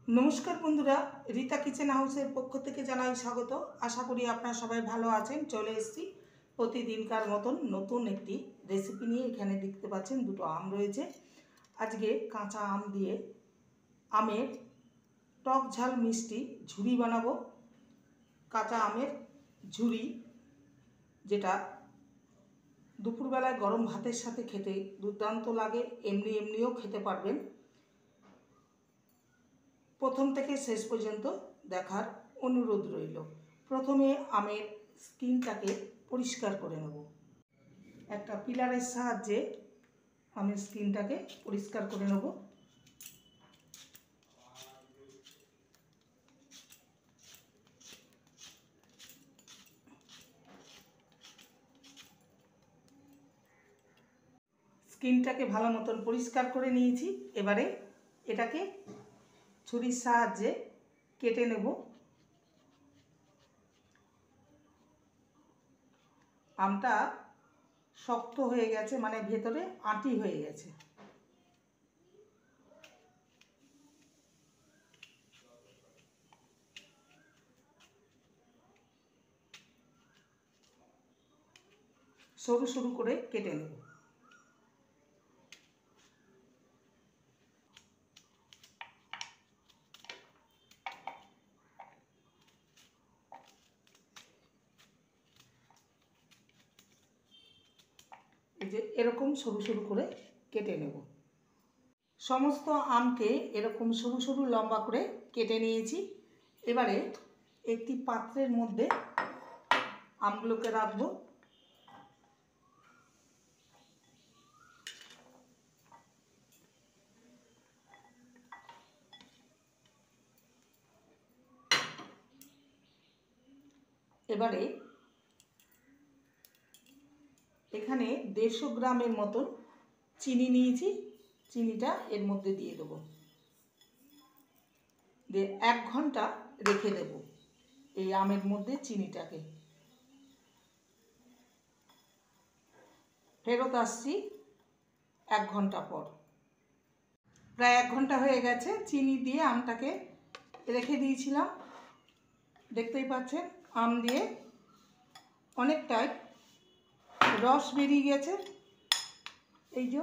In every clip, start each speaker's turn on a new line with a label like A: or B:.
A: नमस्कार बंधुरा रीता किचेन हाउसের পক্ষ থেকে জানাই স্বাগত। আশা করি আপনারা সবাই ভালো আছেন। চলে এসেছি প্রতিদিনকার মতন নতুন একটি রেসিপি নিয়ে। এখানে দেখতে পাচ্ছেন দুটো আম রয়েছে। আজকে কাঁচা আম দিয়ে আমের টক ঝাল মিষ্টি ঝুরি বানাবো। কাঁচা আমের ঝুরি, যেটা দুপুরবেলায় গরম ভাতের সাথে খেতে দুর্দান্ত লাগে, এমনিও খেতে পারবেন। प्रथम থেকে শেষ পর্যন্ত দেখার অনুরোধ রইল। প্রথমে আমের স্কিনটাকে পরিষ্কার করে নেব। একটা পিলারের সাহায্যে আমের স্কিনটাকে পরিষ্কার করে নেব। স্কিনটাকে ভালো মতন পরিষ্কার করে নিয়েছি। এবারে এটাকে ছুরির সাহায্যে কেটে নেব। আমটা শক্ত হয়ে গেছে, মানে ভেতরে আঁটি হয়ে গেছে। সরু সরু করে কেটে নেব। এই যে এরকম সরু সরু করে কেটে নেব। সমস্ত আমকে এরকম সরু সরু লম্বা করে কেটে নিয়েছি। এবারে একটি পাত্রের মধ্যে আমগুলোকে রাখবো। এবারে এখানে 150 গ্রামের মতন চিনি নিয়েছি। চিনিটা এর মধ্যে দিয়ে দেবো, দিয়ে 1 ঘন্টা রেখে দেব এই আমের মধ্যে চিনিটাকে। ফেরত আসছি 1 ঘন্টা পর। প্রায় 1 ঘন্টা হয়ে গেছে। চিনি দিয়ে আমটাকে রেখে দিয়েছিলাম। দেখতেই পাচ্ছেন আম দিয়ে অনেকটাই রস বেরিয়ে গেছে। এই যে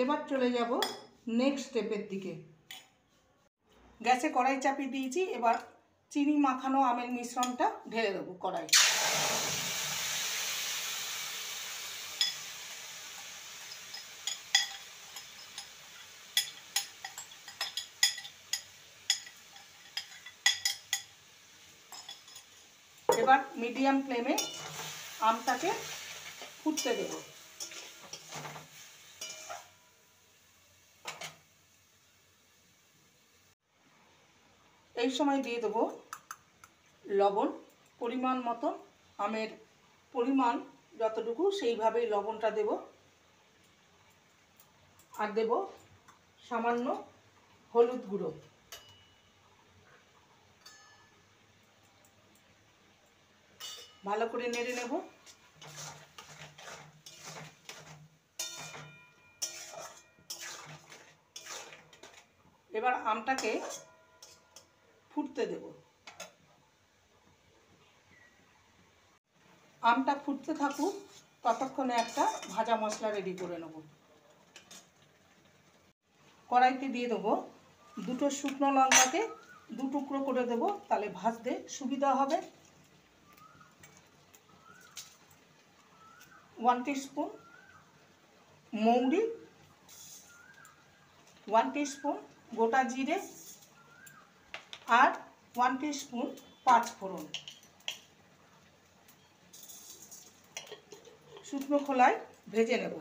A: এবার চলে যাব নেক্সট স্টেপের দিকে। গ্যাসে কড়াই চাপিয়ে দিয়েছি। এবার চিনি মাখানো আমের মিশ্রণটা ঢেলে দেবো কড়াই। এবার মিডিয়াম ফ্লেমে আমটাকে ফুটতে দেব। এই সময় দিয়ে দেবো লবণ পরিমাণ মতো। আমের পরিমাণ যতটুকু সেইভাবেই লবণটা দেব। আর দেব সামান্য হলুদ গুঁড়ো। ভালো করে নেড়ে নেব। এবার আমটাকে ফুটতে দেব। আমটা ফুটতে থাকুক, ততক্ষণে একটা ভাজা মশলা রেডি করে নেব। কড়াইতে দিয়ে দেবো 2টো শুকনো লঙ্কাকে 2 টুকরো করে দেব, তাহলে ভাজতে সুবিধা হবে। 1 টিস্পুন মৌরি, 1 টিস্পুন গোটা জিরে আর 1 টিস্পুন পাঁচফোড়ন শুকনো খোলায় ভেজে নেব।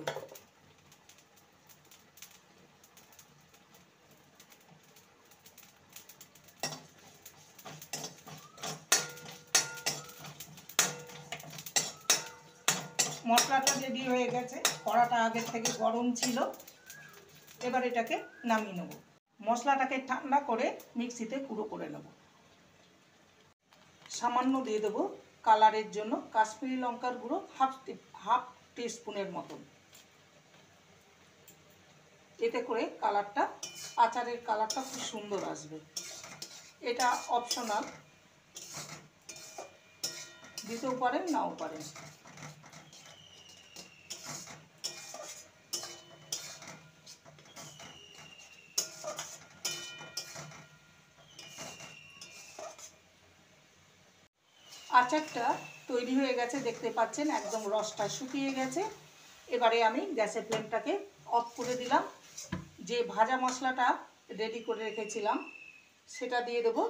A: মশলাটা রেডি হয়ে গেছে। কড়াটা আগের থেকে গরম ছিল। এবার এটাকে নামিয়ে নেব। মশলাটাকে ঠান্ডা করে মিক্সিতে গুঁড়ো করে নেব। সামান্য দিয়ে দেবো কালারের জন্য কাশ্মীরি লঙ্কার গুঁড়ো হাফ টিস্পুনের মতন। এতে করে কালারটা, আচারের কালারটা খুব সুন্দর আসবে। এটা অপশনাল, দিতেও পারেন নাও পারেন। আচারটা তৈরি হয়ে গেছে, দেখতে পাচ্ছেন একদম রসটা শুকিয়ে গেছে। এবারে আমি গ্যাসের ফ্লেমটাকে অফ করে দিলাম। যে ভাজা মশলাটা রেডি করে রেখেছিলাম সেটা দিয়ে দেবো।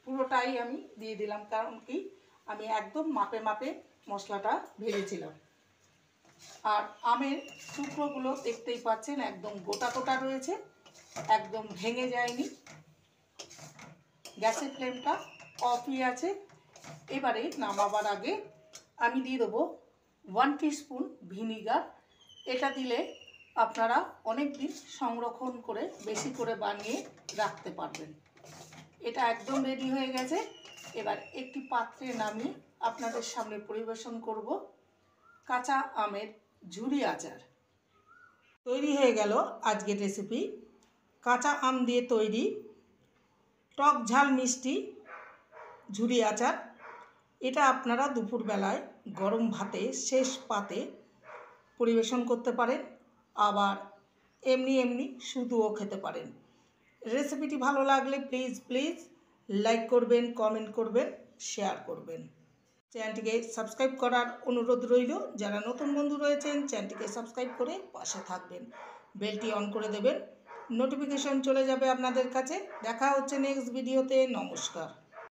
A: পুরোটাই আমি দিয়ে দিলাম, কারণ কি আমি একদম মাপে মাপে মশলাটা ভেজেছিলাম। আর আমের টুকরোগুলো দেখতেই পাচ্ছেন একদম গোটা গোটা রয়েছে, একদম ভেঙে যায়নি। গ্যাসের ফ্লেমটা অফই আছে। এবারে নামাবার আগে আমি দিয়ে দেবো 1 টিস্পুন ভিনিগার। এটা দিলে আপনারা অনেক দিন সংরক্ষণ করে বেশি করে বানিয়ে রাখতে পারবেন। এটা একদম রেডি হয়ে গেছে। এবার একটি পাত্রে নামিয়ে আপনাদের সামনে পরিবেশন করব কাঁচা আমের ঝুরি আচার। তৈরি হয়ে গেল আজকের রেসিপি, কাঁচা আম দিয়ে তৈরি টক ঝাল মিষ্টি ঝুরি আচার। এটা আপনারা দুপুরবেলায় গরম ভাতে শেষ পাতে পরিবেশন করতে পারেন, আবার এমনি এমনি শুধুও খেতে পারেন। রেসিপিটি ভালো লাগলে প্লিজ লাইক করবেন, কমেন্ট করবেন, শেয়ার করবেন। চ্যানেলটিকে সাবস্ক্রাইব করার অনুরোধ রইল। যারা নতুন বন্ধু রয়েছেন চ্যানেলটিকে সাবস্ক্রাইব করে পাশে থাকবেন, বেলটি অন করে দেবেন, নোটিফিকেশন চলে যাবে আপনাদের কাছে। দেখা হচ্ছে নেক্সট ভিডিওতে। নমস্কার।